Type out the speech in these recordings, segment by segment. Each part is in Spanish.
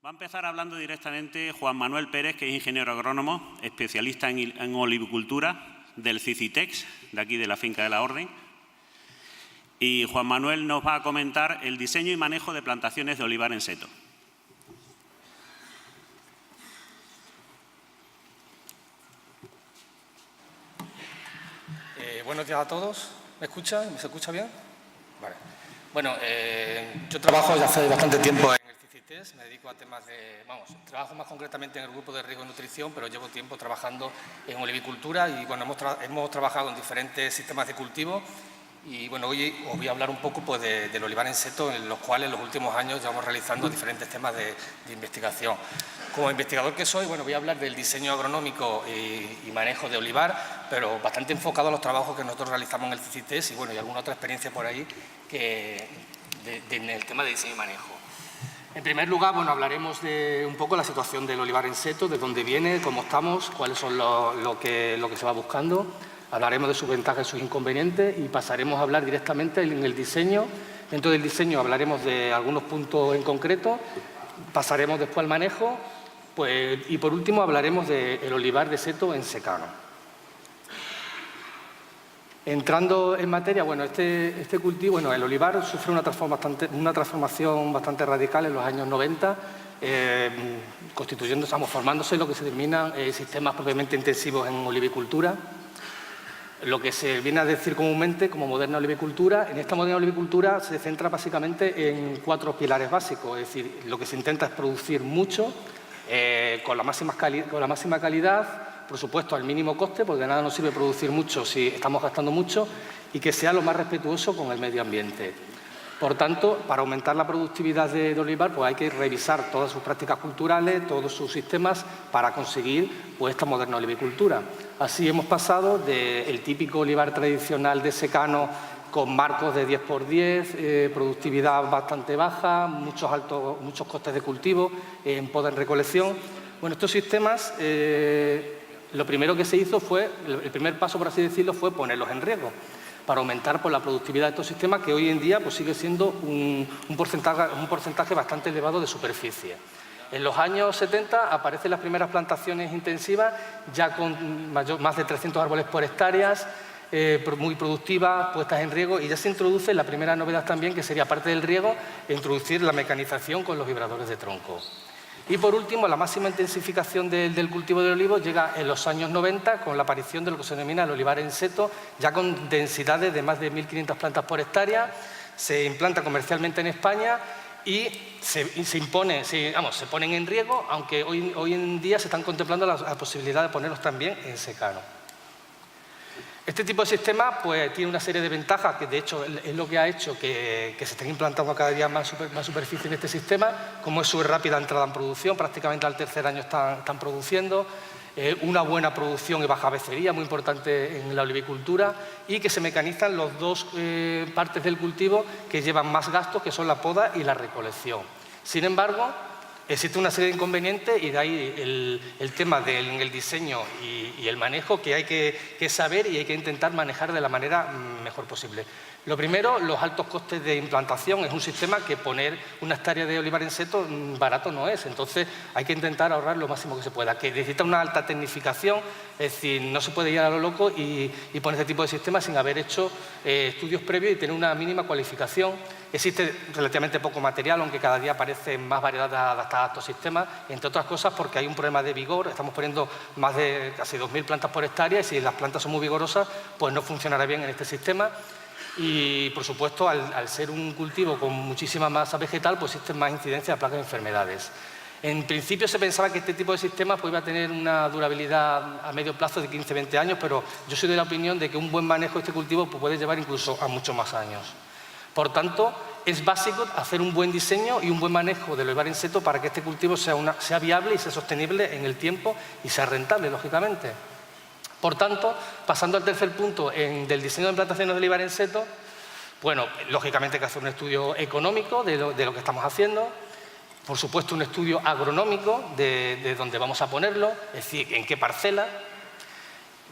Va a empezar hablando directamente Juan Manuel Pérez, que es ingeniero agrónomo, especialista en olivicultura del CICITEX, de aquí de la finca de la Orden. Y Juan Manuel nos va a comentar el diseño y manejo de plantaciones de olivar en seto. Buenos días a todos. ¿Me escucha? ¿Se escucha bien? Vale. Bueno, yo trabajo ya hace bastante tiempo en el CICITEX, me dedico a temas de... trabajo más concretamente en el grupo de riego y nutrición, pero llevo tiempo trabajando en olivicultura y bueno, hemos trabajado en diferentes sistemas de cultivo y bueno, hoy os voy a hablar un poco pues, del olivar en seto, en los cuales en los últimos años llevamos realizando diferentes temas de investigación. Como investigador que soy, bueno, voy a hablar del diseño agronómico y manejo de olivar, pero bastante enfocado a los trabajos que nosotros realizamos en el CICITEX y bueno, y alguna otra experiencia por ahí en el tema de diseño y manejo. En primer lugar, bueno, hablaremos de un poco la situación del olivar en seto, de dónde viene, cómo estamos, cuáles son lo que se va buscando. Hablaremos de sus ventajas y sus inconvenientes y pasaremos a hablar directamente en el diseño. Dentro del diseño hablaremos de algunos puntos en concreto, pasaremos después al manejo y por último hablaremos del olivar de seto en secano. Entrando en materia, bueno, este cultivo, bueno, el olivar sufre una transformación bastante radical en los años 90, formándose lo que se denominan sistemas propiamente intensivos en olivicultura, lo que se viene a decir comúnmente como moderna olivicultura. En esta moderna olivicultura se centra básicamente en 4 pilares básicos, es decir, lo que se intenta es producir mucho, con la máxima calidad, por supuesto al mínimo coste, porque de nada nos sirve producir mucho si estamos gastando mucho, y que sea lo más respetuoso con el medio ambiente. Por tanto, para aumentar la productividad de olivar, pues hay que revisar todas sus prácticas culturales, todos sus sistemas, para conseguir pues, esta moderna olivicultura. Así hemos pasado del típico olivar tradicional de secano con marcos de 10×10, productividad bastante baja, muchos costes de cultivo, en poda en recolección. Bueno, estos sistemas, lo primero que se hizo fue, el primer paso, por así decirlo, fue ponerlos en riego, para aumentar la productividad de estos sistemas, que hoy en día pues, sigue siendo un porcentaje bastante elevado de superficie. En los años 70 aparecen las primeras plantaciones intensivas, ya con más de 300 árboles por hectáreas, muy productivas, puestas en riego, y ya se introduce la primera novedad también, que sería, aparte del riego, introducir la mecanización con los vibradores de tronco. Y por último, la máxima intensificación del cultivo de olivo llega en los años 90 con la aparición de lo que se denomina el olivar en seto, ya con densidades de más de 1.500 plantas por hectárea. Se implanta comercialmente en España y se ponen en riego, aunque hoy en día se están contemplando la posibilidad de ponerlos también en secano. Este tipo de sistema pues, tiene una serie de ventajas que, de hecho, es lo que ha hecho que se estén implantando cada día más superficie en este sistema, como es su rápida entrada en producción, prácticamente al tercer año están produciendo, una buena producción y baja becería, muy importante en la olivicultura, y que se mecanizan las 2 partes del cultivo que llevan más gastos, que son la poda y la recolección. Sin embargo, existe una serie de inconvenientes y de ahí el tema del diseño y el manejo que hay que saber y hay que intentar manejar de la manera mejor posible. Lo primero, los altos costes de implantación. Es un sistema que poner una hectárea de olivar en seto barato no es, entonces hay que intentar ahorrar lo máximo que se pueda. Que necesita una alta tecnificación, es decir, no se puede ir a lo loco y poner este tipo de sistemas sin haber hecho estudios previos y tener una mínima cualificación. Existe relativamente poco material, aunque cada día aparece más variedad adaptada a estos sistemas, entre otras cosas porque hay un problema de vigor. Estamos poniendo más de casi 2.000 plantas por hectárea y si las plantas son muy vigorosas, pues no funcionará bien en este sistema. Y, por supuesto, al ser un cultivo con muchísima masa vegetal, pues existen más incidencias de plagas y enfermedades. En principio se pensaba que este tipo de sistemas pues, iba a tener una durabilidad a medio plazo de 15-20 años, pero yo soy de la opinión de que un buen manejo de este cultivo pues, puede llevar incluso a muchos más años. Por tanto, es básico hacer un buen diseño y un buen manejo del olivar en seto para que este cultivo sea viable y sea sostenible en el tiempo y sea rentable, lógicamente. Por tanto, pasando al tercer punto del diseño de plantaciones de olivar en seto, bueno, lógicamente hay que hacer un estudio económico de lo que estamos haciendo, por supuesto un estudio agronómico de dónde vamos a ponerlo, es decir, en qué parcela.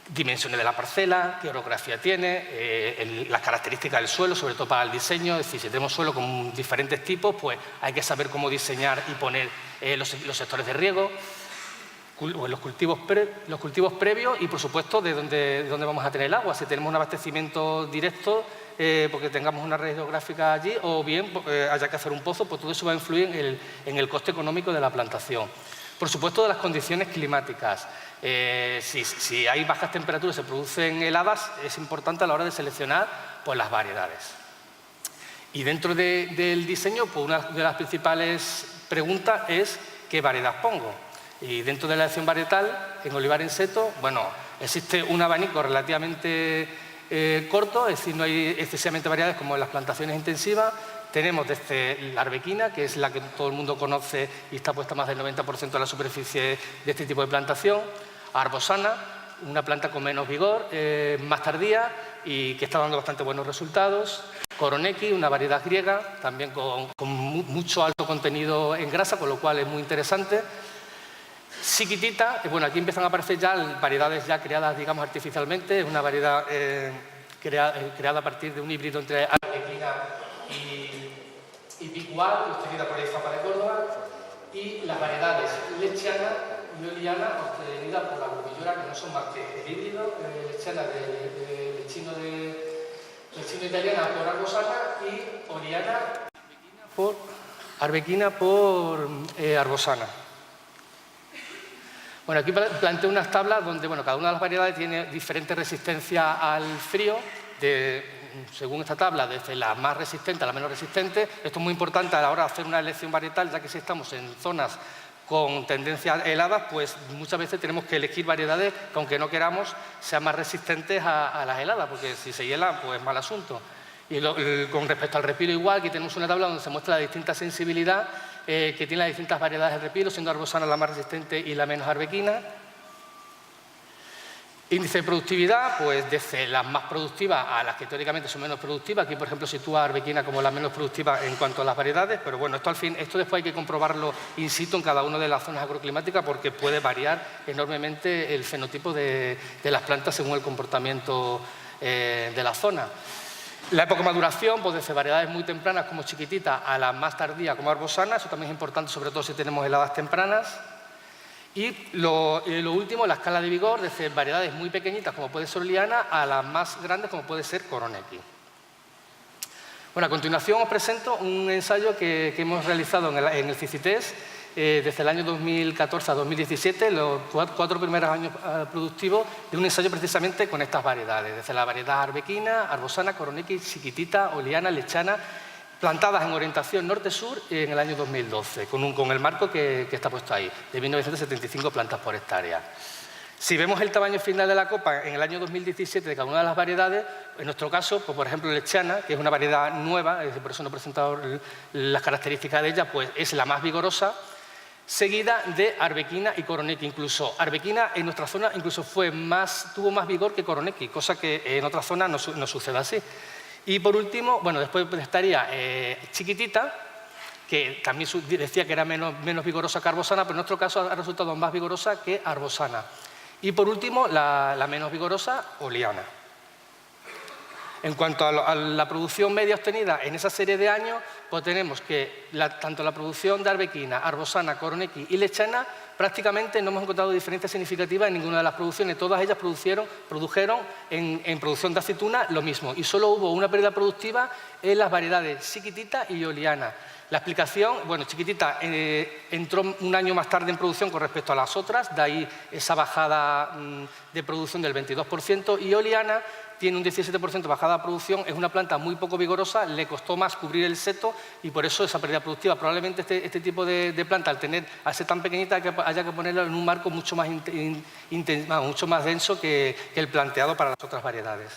dimensiones de la parcela, qué orografía tiene, las características del suelo, sobre todo para el diseño. Es decir, si tenemos suelo con diferentes tipos, pues hay que saber cómo diseñar y poner los sectores de riego, los cultivos previos y, por supuesto, de dónde vamos a tener el agua. Si tenemos un abastecimiento directo, porque tengamos una red geográfica allí, o bien haya que hacer un pozo, pues todo eso va a influir en el coste económico de la plantación. Por supuesto, de las condiciones climáticas. Si hay bajas temperaturas, se producen heladas, es importante a la hora de seleccionar pues, las variedades. Y dentro del diseño, pues una de las principales preguntas es ¿qué variedad pongo? Y dentro de la elección varietal, en olivar en seto, bueno, existe un abanico relativamente corto, es decir, no hay excesivamente variedades como en las plantaciones intensivas. Tenemos desde la arbequina, que es la que todo el mundo conoce y está puesta más del 90% de la superficie de este tipo de plantación, arbosana, una planta con menos vigor, más tardía y que está dando bastante buenos resultados. Koroneiki, una variedad griega, también con mucho alto contenido en grasa, con lo cual es muy interesante. Chiquitita, bueno, aquí empiezan a aparecer ya variedades ya creadas, digamos, artificialmente. Es una variedad creada a partir de un híbrido entre arbequina y picual, obtenida por el IFAPA de Córdoba, y las variedades lechiana y oliana, obtenidas por la bromillora, que no son más que el híbrido lechiana del chino italiana por arbosana y oliana por arbequina por arbosana. Bueno, aquí planteo unas tablas donde cada una de las variedades tiene diferente resistencia al frío, según esta tabla, desde la más resistente a la menos resistente. Esto es muy importante a la hora de hacer una elección varietal, ya que si estamos en zonas con tendencias heladas, pues muchas veces tenemos que elegir variedades que, aunque no queramos, sean más resistentes a las heladas, porque si se hielan, pues es mal asunto. Y con respecto al repilo igual, aquí tenemos una tabla donde se muestra la distinta sensibilidad que tienen las distintas variedades de repilo, siendo arbosana la más resistente y la menos arbequina. Índice de productividad, pues desde las más productivas a las que teóricamente son menos productivas. Aquí, por ejemplo, sitúa a arbequina como la menos productiva en cuanto a las variedades, pero bueno, esto después hay que comprobarlo in situ en cada una de las zonas agroclimáticas porque puede variar enormemente el fenotipo de las plantas según el comportamiento de la zona. La época de maduración, pues desde variedades muy tempranas como chiquitita a las más tardías como arbosana, eso también es importante, sobre todo si tenemos heladas tempranas. Y lo último, la escala de vigor, desde variedades muy pequeñitas como puede ser oliana a las más grandes como puede ser Koroneiki. Bueno, a continuación os presento un ensayo que hemos realizado en el CICITES desde el año 2014 a 2017, los 4 primeros años productivos, de un ensayo precisamente con estas variedades, desde la variedad arbequina, arbosana, Koroneiki, chiquitita, oliana, lechana, plantadas en orientación norte-sur en el año 2012, con el marco que está puesto ahí, de 1975 plantas por hectárea. Si vemos el tamaño final de la copa en el año 2017 de cada una de las variedades, en nuestro caso, pues por ejemplo, lechana, que es una variedad nueva, por eso no he presentado las características de ella, pues es la más vigorosa, seguida de arbequina y Koroneiki. Incluso arbequina en nuestra zona incluso tuvo más vigor que Koroneiki, cosa que en otras zonas no sucede así. Y por último, bueno, después estaría chiquitita, que también decía que era menos vigorosa que arbosana, pero en nuestro caso ha resultado más vigorosa que arbosana. Y por último, la menos vigorosa, oliana. En cuanto a la producción media obtenida en esa serie de años, pues tenemos que tanto la producción de arbequina, arbosana, Koroneiki y lechana, prácticamente no hemos encontrado diferencias significativas en ninguna de las producciones. Todas ellas produjeron en producción de aceituna lo mismo. Y solo hubo una pérdida productiva en las variedades chiquitita y oliana. La explicación, bueno, chiquitita entró un año más tarde en producción con respecto a las otras, de ahí esa bajada de producción del 22%, y oliana tiene un 17% bajada de producción, es una planta muy poco vigorosa, le costó más cubrir el seto y por eso esa pérdida productiva. Probablemente este tipo de planta, al ser tan pequeñita, haya que ponerla en un marco mucho más denso que el planteado para las otras variedades.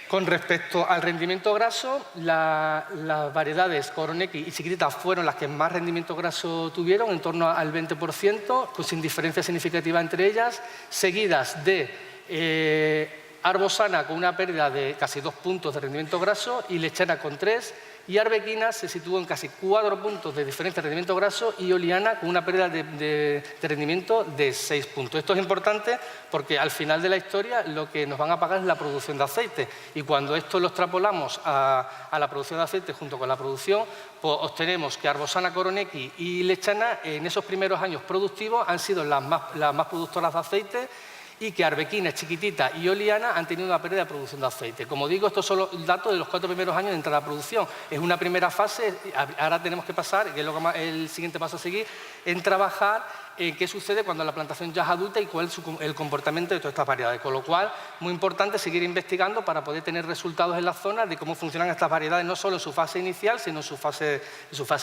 Con respecto al rendimiento graso, las variedades Koroneiki y chiquitita fueron las que más rendimiento graso tuvieron, en torno al 20%, sin diferencia significativa entre ellas, seguidas de arbosana con una pérdida de casi 2 puntos de rendimiento graso y lechana con 3 y Arbequina se situó en casi 4 puntos de diferencia de rendimiento graso y Oliana con una pérdida de rendimiento de 6 puntos. Esto es importante porque al final de la historia lo que nos van a pagar es la producción de aceite y cuando esto lo extrapolamos a la producción de aceite junto con la producción, pues obtenemos que Arbosana, Koronequi y Lechana en esos primeros años productivos han sido las más productoras de aceite y que Arbequina, Chiquitita y Oliana han tenido una pérdida de producción de aceite. Como digo, estos son los datos de los 4 primeros años de entrada a producción. Es una primera fase, ahora tenemos que pasar, que es el siguiente paso a seguir, en trabajar en qué sucede cuando la plantación ya es adulta y cuál es el comportamiento de todas estas variedades. Con lo cual, muy importante seguir investigando para poder tener resultados en la zona de cómo funcionan estas variedades, no solo en su fase inicial, sino en su fase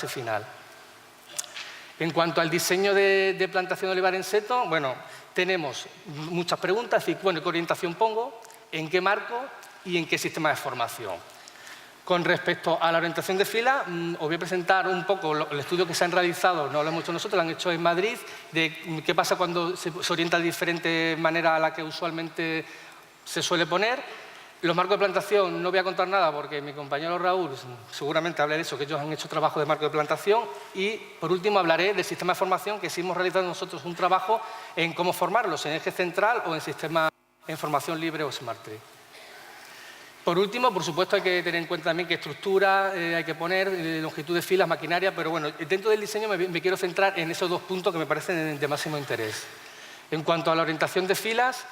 final. En cuanto al diseño de plantación de olivar en seto, bueno, tenemos muchas preguntas, es decir, bueno, ¿qué orientación pongo? ¿En qué marco? ¿Y en qué sistema de formación? Con respecto a la orientación de fila, os voy a presentar un poco el estudio que se han realizado, no lo hemos hecho nosotros, lo han hecho en Madrid, de qué pasa cuando se orienta de diferente manera a la que usualmente se suele poner. Los marcos de plantación no voy a contar nada porque mi compañero Raúl seguramente habla de eso, que ellos han hecho trabajo de marco de plantación. Y por último hablaré del sistema de formación, que sí hemos realizado nosotros un trabajo en cómo formarlos, en eje central o en sistema en formación libre o Smart Tree. Por último, por supuesto, hay que tener en cuenta también qué estructura hay que poner, longitud de filas, maquinaria, pero bueno, dentro del diseño me quiero centrar en esos 2 puntos que me parecen de máximo interés. En cuanto a la orientación de filas,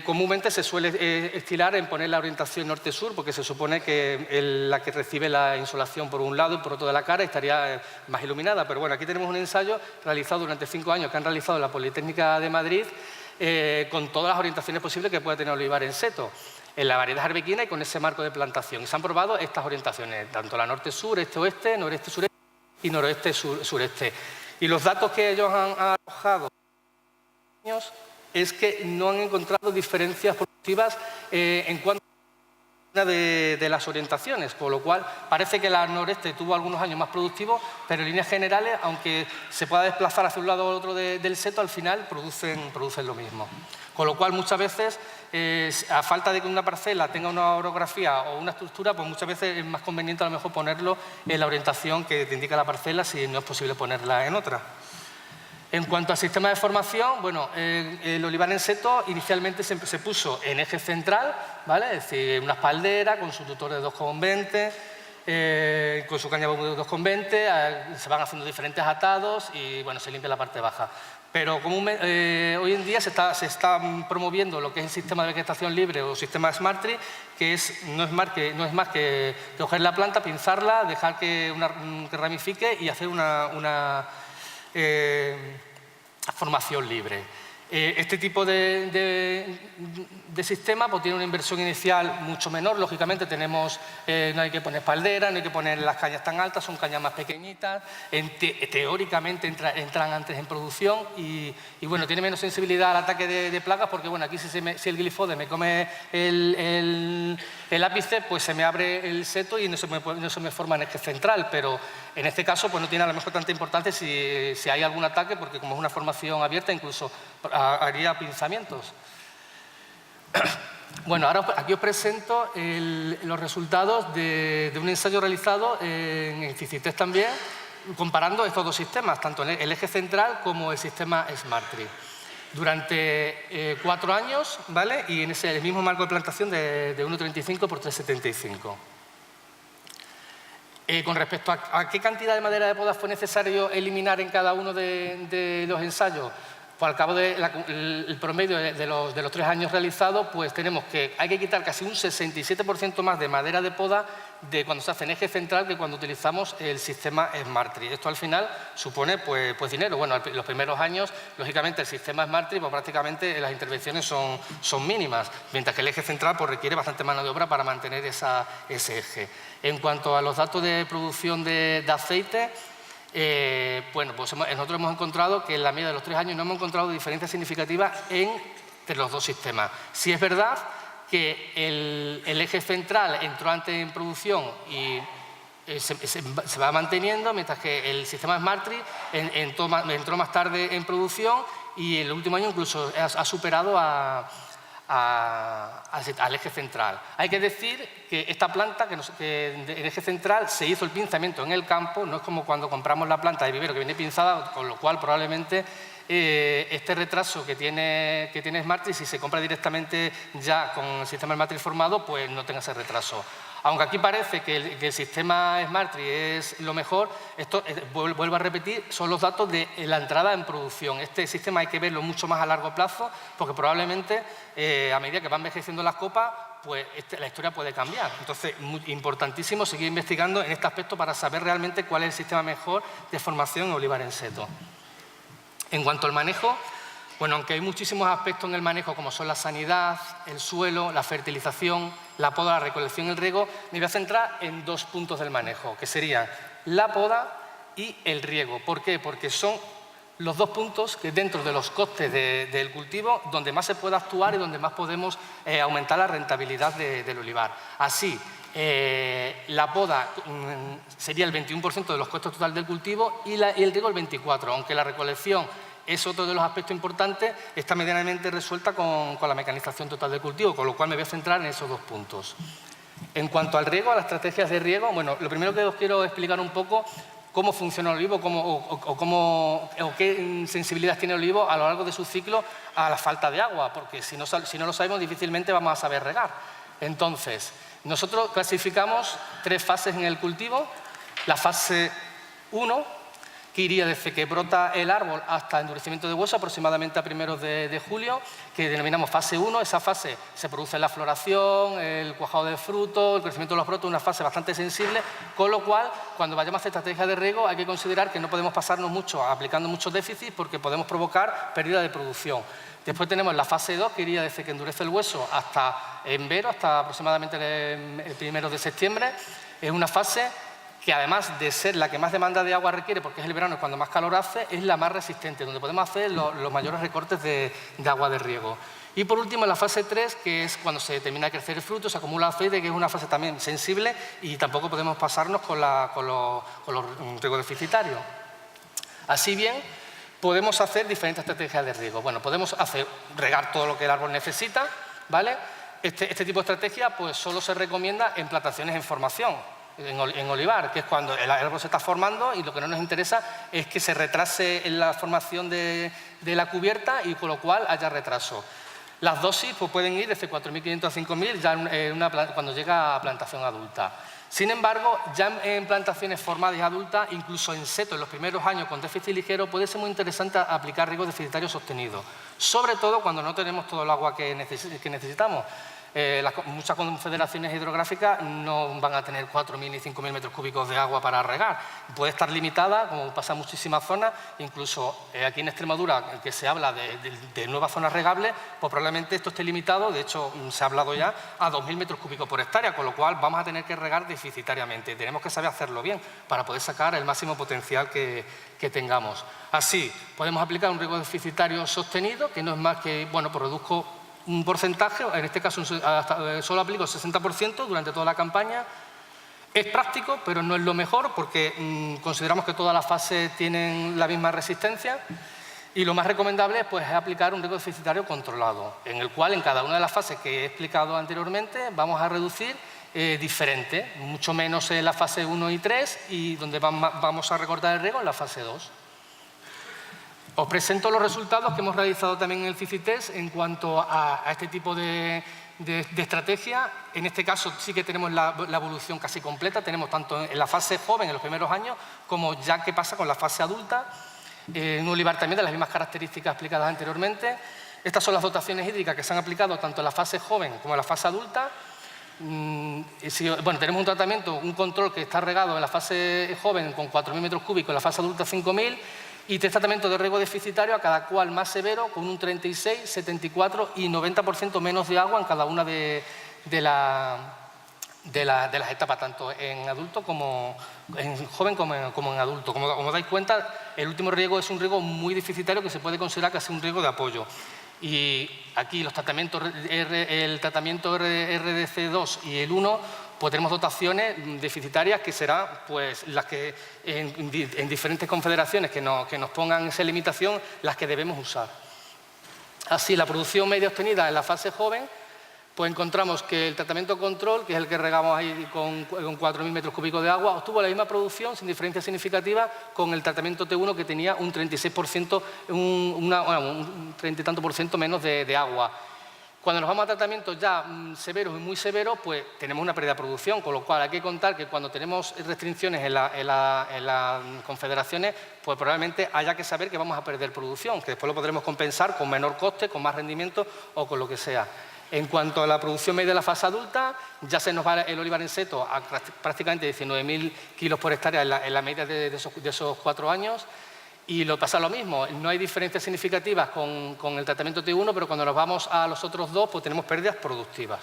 comúnmente se suele estilar en poner la orientación norte-sur porque se supone que la que recibe la insolación por un lado y por otro de la cara estaría más iluminada. Pero bueno, aquí tenemos un ensayo realizado durante 5 años que han realizado en la Politécnica de Madrid con todas las orientaciones posibles que puede tener olivar en seto, en la variedad arbequina y con ese marco de plantación. Y se han probado estas orientaciones, tanto la norte-sur, este-oeste, noreste-sureste y noroeste-sureste. Y los datos que ellos han arrojado es que no han encontrado diferencias productivas en cuanto a de las orientaciones, con lo cual parece que la noreste tuvo algunos años más productivos, pero en líneas generales, aunque se pueda desplazar hacia un lado o otro del seto, al final producen lo mismo. Con lo cual, muchas veces, a falta de que una parcela tenga una orografía o una estructura, pues muchas veces es más conveniente a lo mejor ponerlo en la orientación que te indica la parcela si no es posible ponerla en otra. En cuanto al sistema de formación, bueno, el olivar en seto inicialmente se puso en eje central, ¿vale? Es decir, una espaldera con su tutor de 2,20, con su caña de 2,20, se van haciendo diferentes atados y bueno, se limpia la parte baja. Pero hoy en día se está promoviendo lo que es el sistema de vegetación libre o sistema Smart Tree, que no es más que coger la planta, pinzarla, dejar que ramifique y hacer una formación libre. Este tipo de sistema pues, tiene una inversión inicial mucho menor. Lógicamente no hay que poner espaldera, no hay que poner las cañas tan altas, son cañas más pequeñitas. Teóricamente entran antes en producción y bueno, tiene menos sensibilidad al ataque de plagas porque bueno, aquí si el glifode me come el ápice, pues se me abre el seto y no se me forma en eje central, pero en este caso pues no tiene a lo mejor tanta importancia si hay algún ataque porque como es una formación abierta incluso haría pinzamientos. Bueno, ahora aquí os presento los resultados de un ensayo realizado en CICITEX también, comparando estos 2 sistemas, tanto el eje central como el sistema Smart Tree. Durante 4 años, ¿vale? Y en el mismo marco de plantación de 1,35 por 3,75. Con respecto a qué cantidad de madera de poda fue necesario eliminar en cada uno de los ensayos, pues al cabo del promedio de los 3 años realizados, pues tenemos que hay que quitar casi un 67% más de madera de poda de cuando se hace en eje central que cuando utilizamos el sistema Smart Tree. Esto al final supone pues dinero. Bueno, los primeros años, lógicamente, el sistema Smart Tree, pues prácticamente las intervenciones son mínimas, mientras que el eje central pues, requiere bastante mano de obra para mantener ese eje. En cuanto a los datos de producción de aceite, bueno, pues nosotros hemos encontrado que en la media de los 3 años no hemos encontrado diferencias significativas entre los 2 sistemas. Sí es verdad que el eje central entró antes en producción y se va manteniendo, mientras que el sistema Smart Tree entró más tarde en producción y en el último año incluso ha superado a al eje central. Hay que decir que esta planta, que el eje central, se hizo el pinzamiento en el campo, no es como cuando compramos la planta de vivero que viene pinzada, con lo cual probablemente este retraso que tiene Smartry, si se compra directamente ya con el sistema Smartry formado, pues no tenga ese retraso. Aunque aquí parece que el sistema Smartry es lo mejor, esto, vuelvo a repetir, son los datos de la entrada en producción. Este sistema hay que verlo mucho más a largo plazo, porque probablemente a medida que va envejeciendo las copas, pues la historia puede cambiar. Entonces, importantísimo seguir investigando en este aspecto para saber realmente cuál es el sistema mejor de formación en olivar en seto. En cuanto al manejo, bueno, aunque hay muchísimos aspectos en el manejo, como son la sanidad, el suelo, la fertilización, la poda, la recolección y el riego, me voy a centrar en 2 puntos del manejo, que serían la poda y el riego. ¿Por qué? Porque son los 2 puntos que dentro de los costes del cultivo, donde más se puede actuar y donde más podemos aumentar la rentabilidad del olivar. Así, la poda sería el 21% de los costes totales del cultivo y el riego el 24%, aunque la recolección es otro de los aspectos importantes, está medianamente resuelta con la mecanización total del cultivo, con lo cual me voy a centrar en esos 2 puntos. En cuanto al riego, a las estrategias de riego, bueno, lo primero que os quiero explicar un poco cómo funciona el olivo o qué sensibilidad tiene el olivo a lo largo de su ciclo a la falta de agua, porque si no lo sabemos difícilmente vamos a saber regar. Entonces, nosotros clasificamos 3 fases en el cultivo. La fase 1, que iría desde que brota el árbol hasta endurecimiento de hueso, aproximadamente a primeros de julio, que denominamos fase 1. Esa fase se produce la floración, el cuajado de frutos, el crecimiento de los brotes, una fase bastante sensible, con lo cual, cuando vayamos a hacer estrategias de riego, hay que considerar que no podemos pasarnos mucho aplicando muchos déficits porque podemos provocar pérdida de producción. Después tenemos la fase 2, que iría desde que endurece el hueso hasta envero, hasta aproximadamente el 1 de septiembre. Es una fase que además de ser la que más demanda de agua requiere, porque es el verano, es cuando más calor hace, es la más resistente, donde podemos hacer los mayores recortes de agua de riego. Y por último, la fase 3, que es cuando se termina de crecer el fruto, se acumula aceite, que es una fase también sensible y tampoco podemos pasarnos con los riegos deficitarios. Así bien, podemos hacer diferentes estrategias de riego. Bueno, podemos regar todo lo que el árbol necesita, ¿vale? Este tipo de estrategia pues solo se recomienda en plantaciones en formación, en olivar, que es cuando el árbol se está formando y lo que no nos interesa es que se retrase en la formación de la cubierta y con lo cual haya retraso. Las dosis pues, pueden ir desde 4.500 a 5.000 ya cuando llega a plantación adulta. Sin embargo, ya en plantaciones formadas y adultas, incluso en seto, en los primeros años con déficit ligero, puede ser muy interesante aplicar riego deficitario sostenido, sobre todo cuando no tenemos todo el agua que necesitamos. Muchas confederaciones hidrográficas no van a tener 4.000 ni 5.000 metros cúbicos de agua para regar. Puede estar limitada, como pasa en muchísimas zonas, incluso aquí en Extremadura, que se habla de nuevas zonas regables, pues probablemente esto esté limitado, de hecho se ha hablado ya, a 2.000 metros cúbicos por hectárea, con lo cual vamos a tener que regar deficitariamente. Tenemos que saber hacerlo bien para poder sacar el máximo potencial que tengamos. Así, podemos aplicar un riego deficitario sostenido, que no es más que, bueno, produzco un porcentaje, en este caso solo aplico el 60% durante toda la campaña. Es práctico, pero no es lo mejor porque consideramos que todas las fases tienen la misma resistencia y lo más recomendable pues, es aplicar un riego deficitario controlado, en el cual en cada una de las fases que he explicado anteriormente vamos a reducir diferente, mucho menos en la fase 1 y 3 y donde vamos a recortar el riego en la fase 2. Os presento los resultados que hemos realizado también en el CICITEX en cuanto a este tipo de estrategia. En este caso sí que tenemos la evolución casi completa, tenemos tanto en la fase joven, en los primeros años, como ya que pasa con la fase adulta. Un olivar también de las mismas características explicadas anteriormente. Estas son las dotaciones hídricas que se han aplicado tanto en la fase joven como en la fase adulta. Bueno, tenemos un tratamiento, un control que está regado en la fase joven con 4.000 metros cúbicos, en la fase adulta 5.000, y 3 tratamientos de riego deficitario, a cada cual más severo, con un 36, 74 y 90% menos de agua en cada una de las etapas, tanto en adulto como en joven como en adulto. Como os dais cuenta, el último riego es un riego muy deficitario que se puede considerar casi un riego de apoyo. Y aquí los tratamientos, el tratamiento RDC2 y el 1, pues tenemos dotaciones deficitarias que serán pues, las que en diferentes confederaciones que nos pongan esa limitación, las que debemos usar. Así, la producción media obtenida en la fase joven, pues encontramos que el tratamiento control, que es el que regamos ahí con 4.000 metros cúbicos de agua, obtuvo la misma producción sin diferencia significativa con el tratamiento T1, que tenía un 36%, un 30 y tanto por ciento menos de agua. Cuando nos vamos a tratamientos ya severos y muy severos, pues tenemos una pérdida de producción, con lo cual hay que contar que cuando tenemos restricciones en las confederaciones, pues probablemente haya que saber que vamos a perder producción, que después lo podremos compensar con menor coste, con más rendimiento o con lo que sea. En cuanto a la producción media de la fase adulta, ya se nos va el olivar en seto a prácticamente 19.000 kilos por hectárea en la media de esos 4 años. Y pasa lo mismo, no hay diferencias significativas con el tratamiento T1, pero cuando nos vamos a los otros dos, pues tenemos pérdidas productivas.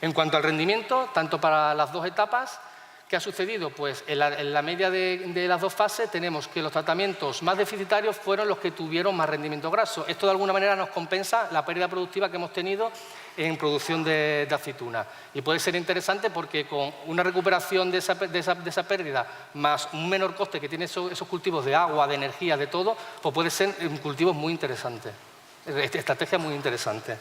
En cuanto al rendimiento, tanto para las dos etapas, ¿qué ha sucedido? Pues en la media de las dos fases tenemos que los tratamientos más deficitarios fueron los que tuvieron más rendimiento graso. Esto de alguna manera nos compensa la pérdida productiva que hemos tenido en producción de aceituna. Y puede ser interesante porque con una recuperación de esa pérdida más un menor coste que tienen esos cultivos de agua, de energía, de todo, pues puede ser cultivos muy interesantes, estrategias muy interesantes.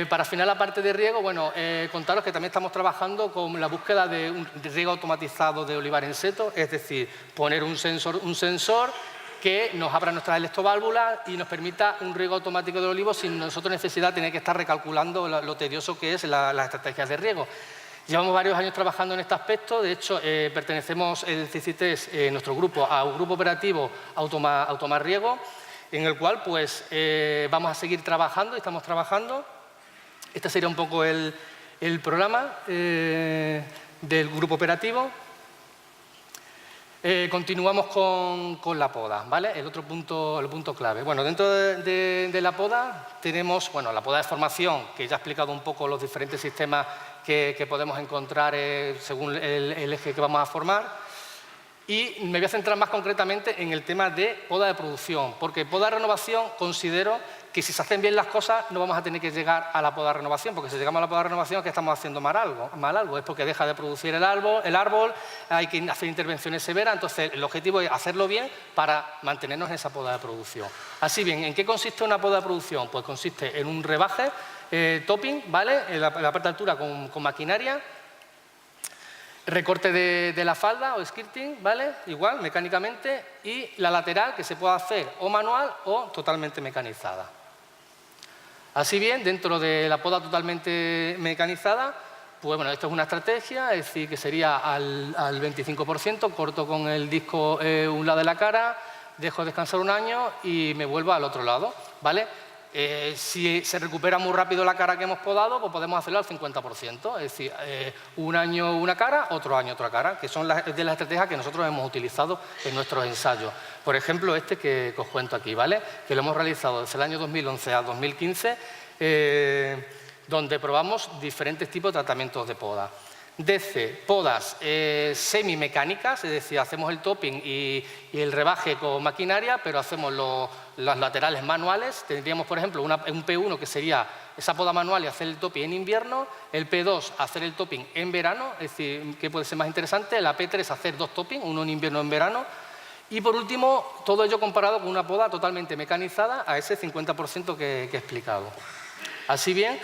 Para afinar la parte de riego, bueno, contaros que también estamos trabajando con la búsqueda de un riego automatizado de olivar en seto, es decir, poner un sensor que nos abra nuestras electroválvulas y nos permita un riego automático del olivo sin nosotros necesidad de tener que estar recalculando lo tedioso que es las estrategias de riego. Llevamos varios años trabajando en este aspecto, de hecho pertenecemos el CICITES, nuestro grupo, a un grupo operativo Automar Riego, en el cual pues vamos a seguir trabajando y estamos trabajando. Este sería un poco el programa del grupo operativo. Continuamos con la poda, ¿vale? El punto clave. Bueno, dentro de la poda tenemos, bueno, la poda de formación, que ya he explicado un poco los diferentes sistemas que podemos encontrar según el eje que vamos a formar. Y me voy a centrar más concretamente en el tema de poda de producción, porque poda de renovación considero que si se hacen bien las cosas no vamos a tener que llegar a la poda de renovación, porque si llegamos a la poda de renovación es que estamos haciendo mal algo, es porque deja de producir el árbol, hay que hacer intervenciones severas, entonces el objetivo es hacerlo bien para mantenernos en esa poda de producción. Así bien, ¿en qué consiste una poda de producción? Pues consiste en un rebaje, topping, ¿vale? En la parte de altura con maquinaria, recorte de la falda o skirting, ¿vale? Igual, mecánicamente, y la lateral que se puede hacer o manual o totalmente mecanizada. Así bien, dentro de la poda totalmente mecanizada, pues bueno, esto es una estrategia, es decir, que sería al 25%, corto con el disco un lado de la cara, dejo descansar un año y me vuelvo al otro lado, ¿vale? Si se recupera muy rápido la cara que hemos podado, pues podemos hacerlo al 50%, es decir, un año una cara, otro año otra cara, que son de las estrategias que nosotros hemos utilizado en nuestros ensayos. Por ejemplo, este que os cuento aquí, ¿vale? Que lo hemos realizado desde el año 2011 a 2015, donde probamos diferentes tipos de tratamientos de poda. Desde podas semimecánicas, es decir, hacemos el topping y el rebaje con maquinaria, pero hacemos las laterales manuales. Tendríamos, por ejemplo, un P1 que sería esa poda manual y hacer el topping en invierno, el P2 hacer el topping en verano, es decir, que puede ser más interesante, la P3 hacer 2 toppings, uno en invierno y en verano, y por último, todo ello comparado con una poda totalmente mecanizada a ese 50% que he explicado. Así bien,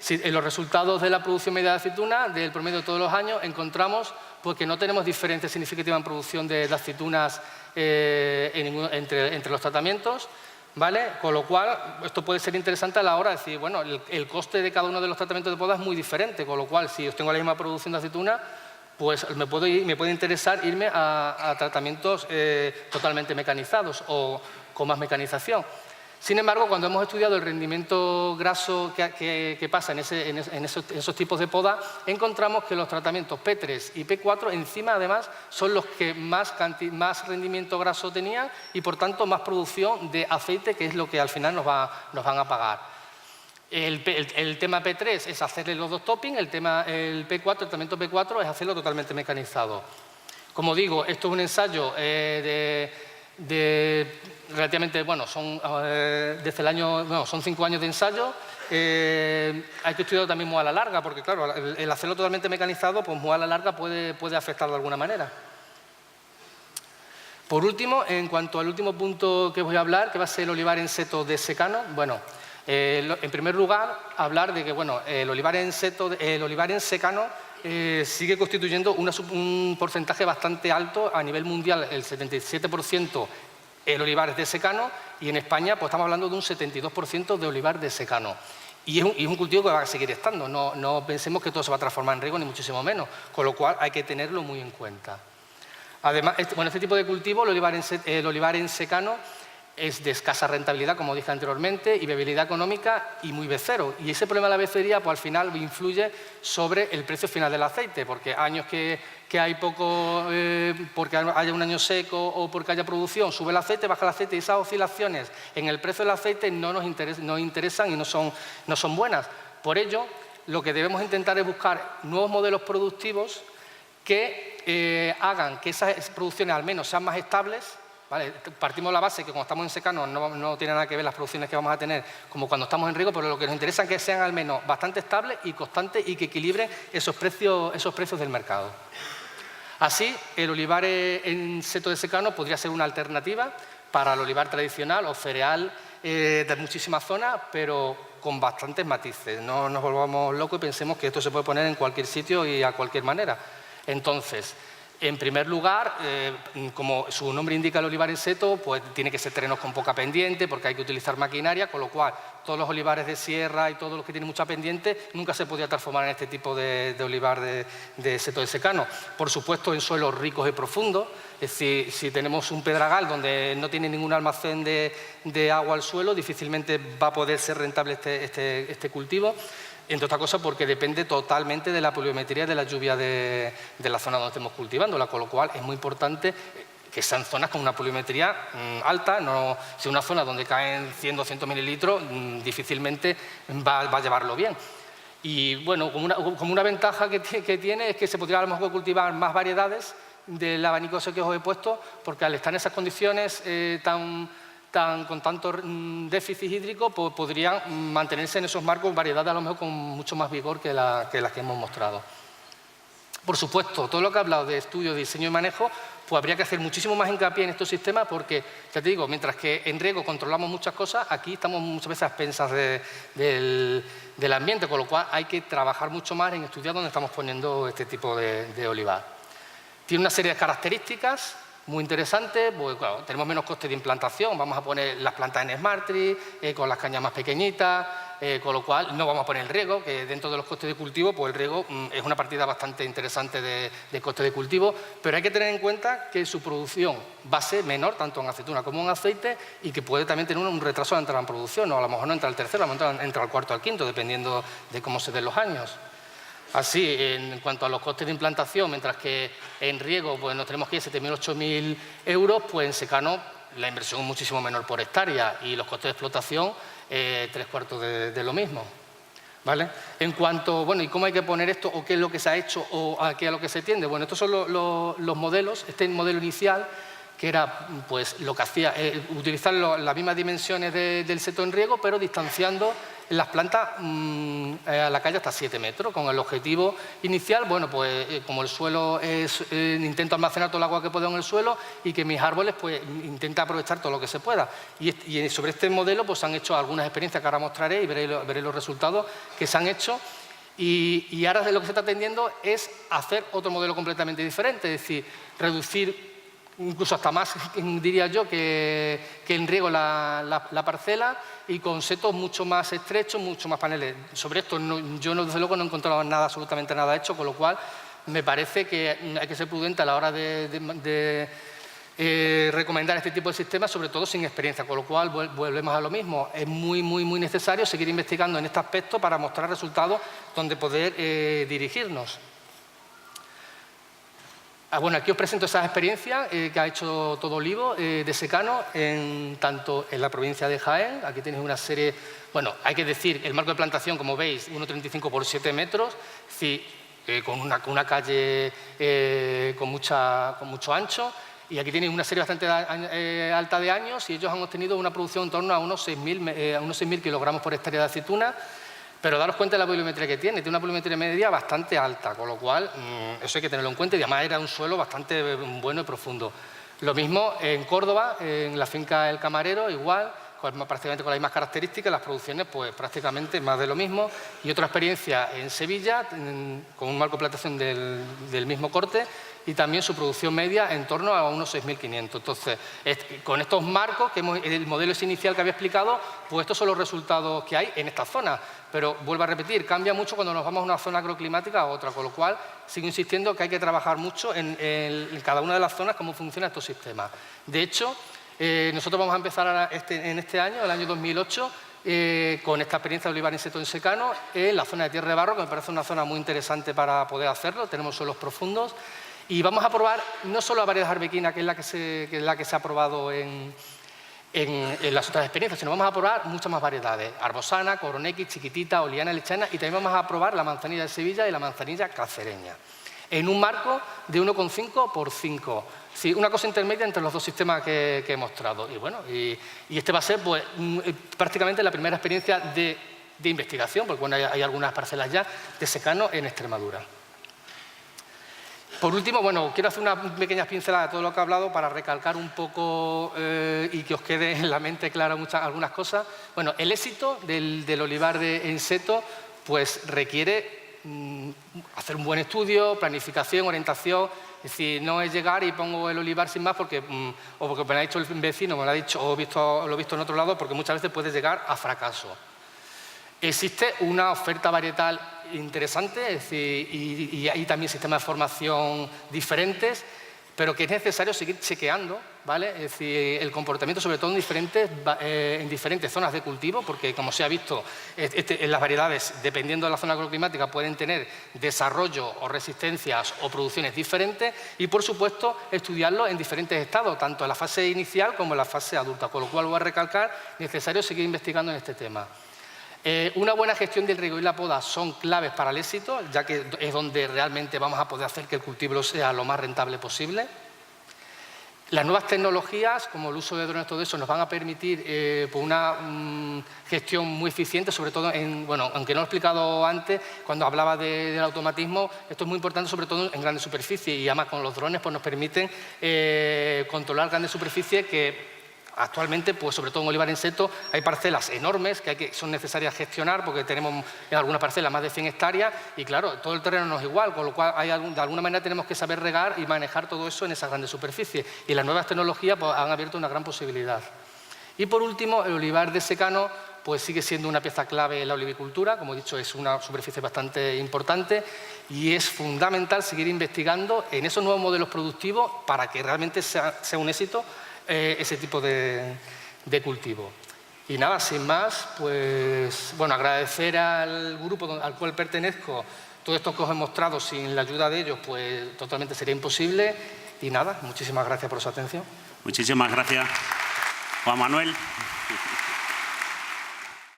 en los resultados de la producción media de aceituna, del promedio de todos los años, encontramos pues, que no tenemos diferencia significativa en producción de aceitunas entre los tratamientos, ¿vale? Con lo cual, esto puede ser interesante a la hora de decir, bueno, el coste de cada uno de los tratamientos de poda es muy diferente, con lo cual, si yo tengo la misma producción de aceituna, pues me puede interesar irme a tratamientos totalmente mecanizados o con más mecanización. Sin embargo, cuando hemos estudiado el rendimiento graso que pasa en esos tipos de poda, encontramos que los tratamientos P3 y P4, encima además, son los que más rendimiento graso tenían y por tanto más producción de aceite, que es lo que al final nos van a pagar. El tema P3 es hacerle los 2 toppings, el P4, el tratamiento P4 es hacerlo totalmente mecanizado. Como digo, esto es un ensayo relativamente, bueno, son 5 años de ensayo. Hay que estudiarlo también muy a la larga, porque claro, el hacerlo totalmente mecanizado, pues muy a la larga puede afectar de alguna manera. Por último, en cuanto al último punto que voy a hablar, que va a ser el olivar en seto de secano, bueno, en primer lugar, hablar de que bueno, el olivar en secano sigue constituyendo un porcentaje bastante alto a nivel mundial, el 77% el olivar es de secano y en España pues estamos hablando de un 72% de olivar de secano. Y es un cultivo que va a seguir estando, no pensemos que todo se va a transformar en riego ni muchísimo menos, con lo cual hay que tenerlo muy en cuenta. Además, este tipo de cultivo, el olivar en secano, es de escasa rentabilidad, como dije anteriormente, y viabilidad económica y muy becero. Y ese problema de la becería, pues al final influye sobre el precio final del aceite, porque años que hay poco, porque haya un año seco o porque haya producción, sube el aceite, baja el aceite, y esas oscilaciones en el precio del aceite no nos interesan y no son buenas. Por ello, lo que debemos intentar es buscar nuevos modelos productivos que hagan que esas producciones al menos sean más estables. ¿Vale? Partimos de la base que cuando estamos en secano no tiene nada que ver las producciones que vamos a tener como cuando estamos en riego, pero lo que nos interesa es que sean al menos bastante estables y constantes y que equilibren esos precios del mercado. Así, el olivar en seto de secano podría ser una alternativa para el olivar tradicional o cereal de muchísimas zonas, pero con bastantes matices. No nos volvamos locos y pensemos que esto se puede poner en cualquier sitio y a cualquier manera. Entonces, en primer lugar, como su nombre indica, el olivar en seto, pues tiene que ser terrenos con poca pendiente porque hay que utilizar maquinaria, con lo cual todos los olivares de sierra y todos los que tienen mucha pendiente nunca se podía transformar en este tipo de olivar de seto de secano. Por supuesto, en suelos ricos y profundos, es decir, si tenemos un pedregal donde no tiene ningún almacén de agua al suelo, difícilmente va a poder ser rentable este cultivo. Entre otras cosas porque depende totalmente de la pluviometría de la lluvia de la zona donde estemos cultivándola, con lo cual es muy importante que sean zonas con una pluviometría alta. Si una zona donde caen 100 o 200 mililitros, difícilmente va a llevarlo bien. Y bueno, como una ventaja que tiene es que se podría a lo mejor cultivar más variedades del abanico ese que os he puesto, porque al estar en esas condiciones con tanto déficit hídrico, pues podrían mantenerse en esos marcos variedades a lo mejor con mucho más vigor que las que hemos mostrado. Por supuesto, todo lo que he hablado de estudio, diseño y manejo, pues habría que hacer muchísimo más hincapié en estos sistemas porque, ya te digo, mientras que en riego controlamos muchas cosas, aquí estamos muchas veces a expensas del ambiente, con lo cual hay que trabajar mucho más en estudiar dónde estamos poniendo este tipo de olivar. Tiene una serie de características muy interesante, pues, claro, tenemos menos coste de implantación, vamos a poner las plantas en Smart Tree, con las cañas más pequeñitas, con lo cual no vamos a poner el riego, que dentro de los costes de cultivo, pues el riego es una partida bastante interesante de coste de cultivo, pero hay que tener en cuenta que su producción va a ser menor, tanto en aceituna como en aceite, y que puede también tener un retraso de entrar en producción, o a lo mejor no entra al tercero, a lo mejor entra al cuarto o al quinto, dependiendo de cómo se den los años. Así, en cuanto a los costes de implantación, mientras que en riego pues, nos tenemos que ir a 7.000 o 8.000 euros, pues en secano la inversión es muchísimo menor por hectárea y los costes de explotación 3/4 de lo mismo. ¿Vale? En cuanto, bueno, ¿y cómo hay que poner esto? ¿O qué es lo que se ha hecho? ¿O a qué a lo que se tiende? Bueno, estos son los modelos. Este modelo inicial, que era pues, lo que hacía, utilizar las mismas dimensiones del seto en riego, pero distanciando las plantas a la calle hasta 7 metros, con el objetivo inicial, bueno, pues como el suelo intento almacenar todo el agua que puedo en el suelo y que mis árboles pues intenten aprovechar todo lo que se pueda. Y sobre este modelo pues han hecho algunas experiencias que ahora mostraré y veréis los resultados que se han hecho. Y ahora de lo que se está tendiendo es hacer otro modelo completamente diferente, es decir, reducir incluso hasta más, diría yo, que en riego la parcela y con setos mucho más estrechos, mucho más paneles. Sobre esto yo desde luego no he encontrado nada, absolutamente nada hecho, con lo cual me parece que hay que ser prudente a la hora de recomendar este tipo de sistemas, sobre todo sin experiencia, con lo cual volvemos a lo mismo. Es muy necesario seguir investigando en este aspecto para mostrar resultados donde poder dirigirnos. Bueno, aquí os presento esas experiencias que ha hecho Todo Olivo de secano, tanto en la provincia de Jaén. Aquí tenéis una serie, bueno, hay que decir, el marco de plantación, como veis, 1,35 por 7 metros, es decir, con una calle con mucho ancho. Y aquí tenéis una serie bastante alta de años y ellos han obtenido una producción en torno a unos 6.000 kilogramos por hectárea de aceituna. Pero daros cuenta de la pluviometría que tiene una pluviometría media bastante alta, con lo cual eso hay que tenerlo en cuenta y además era un suelo bastante bueno y profundo. Lo mismo en Córdoba, en la finca El Camarero, igual, prácticamente con las mismas características, las producciones pues prácticamente más de lo mismo. Y otra experiencia en Sevilla, con un marco de plantación del mismo corte, y también su producción media en torno a unos 6.500. Entonces, con estos marcos, el modelo inicial que había explicado, pues estos son los resultados que hay en esta zona. Pero, vuelvo a repetir, cambia mucho cuando nos vamos a una zona agroclimática a otra, con lo cual sigo insistiendo que hay que trabajar mucho en cada una de las zonas cómo funcionan estos sistemas. De hecho, nosotros vamos a empezar en este año, el año 2008, con esta experiencia de olivar en seto en secano en la zona de Tierra de Barro, que me parece una zona muy interesante para poder hacerlo. Tenemos suelos profundos. Y vamos a probar no solo la variedad arbequina, que es la que se ha probado en las otras experiencias, sino vamos a probar muchas más variedades. Arbosana, Coronequis, Chiquitita, Oliana, Lechana, y también vamos a probar la manzanilla de Sevilla y la manzanilla cacereña, en un marco de 1,5 por 5. Sí, una cosa intermedia entre los dos sistemas que he mostrado. Y bueno, y este va a ser pues, prácticamente la primera experiencia de investigación, porque bueno, hay algunas parcelas ya de secano en Extremadura. Por último, bueno, quiero hacer una pequeña pincelada de todo lo que he hablado para recalcar un poco y que os quede en la mente clara algunas cosas. Bueno, el éxito del olivar en seto pues requiere hacer un buen estudio, planificación, orientación. Es decir, no es llegar y pongo el olivar sin más o porque me lo ha dicho el vecino, me lo ha dicho, o lo he visto en otro lado, porque muchas veces puede llegar a fracaso. Existe una oferta varietal interesante, es decir, y hay también sistemas de formación diferentes, pero que es necesario seguir chequeando, ¿vale? Es decir, el comportamiento, sobre todo en diferentes zonas de cultivo, porque como se ha visto, las variedades, dependiendo de la zona agroclimática, pueden tener desarrollo o resistencias o producciones diferentes, y por supuesto estudiarlo en diferentes estados, tanto en la fase inicial como en la fase adulta, con lo cual voy a recalcar, necesario seguir investigando en este tema. Una buena gestión del riego y la poda son claves para el éxito, ya que es donde realmente vamos a poder hacer que el cultivo sea lo más rentable posible. Las nuevas tecnologías, como el uso de drones, todo eso, nos van a permitir pues una gestión muy eficiente, sobre todo bueno, aunque no lo he explicado antes, cuando hablaba del automatismo, esto es muy importante, sobre todo en grandes superficies, y además con los drones pues nos permiten controlar grandes superficies que actualmente, pues sobre todo en olivar en seto, hay parcelas enormes que son necesarias gestionar, porque tenemos en algunas parcelas más de 100 hectáreas y claro, todo el terreno no es igual, con lo cual de alguna manera tenemos que saber regar y manejar todo eso en esas grandes superficies, y las nuevas tecnologías pues, han abierto una gran posibilidad. Y por último, el olivar de secano pues sigue siendo una pieza clave en la olivicultura, como he dicho, es una superficie bastante importante y es fundamental seguir investigando en esos nuevos modelos productivos para que realmente sea un éxito ese tipo de cultivo. Y nada, sin más, pues bueno, agradecer al grupo al cual pertenezco todo esto que os he mostrado. Sin la ayuda de ellos, pues totalmente sería imposible. Y nada, muchísimas gracias por su atención. Muchísimas gracias, Juan Manuel.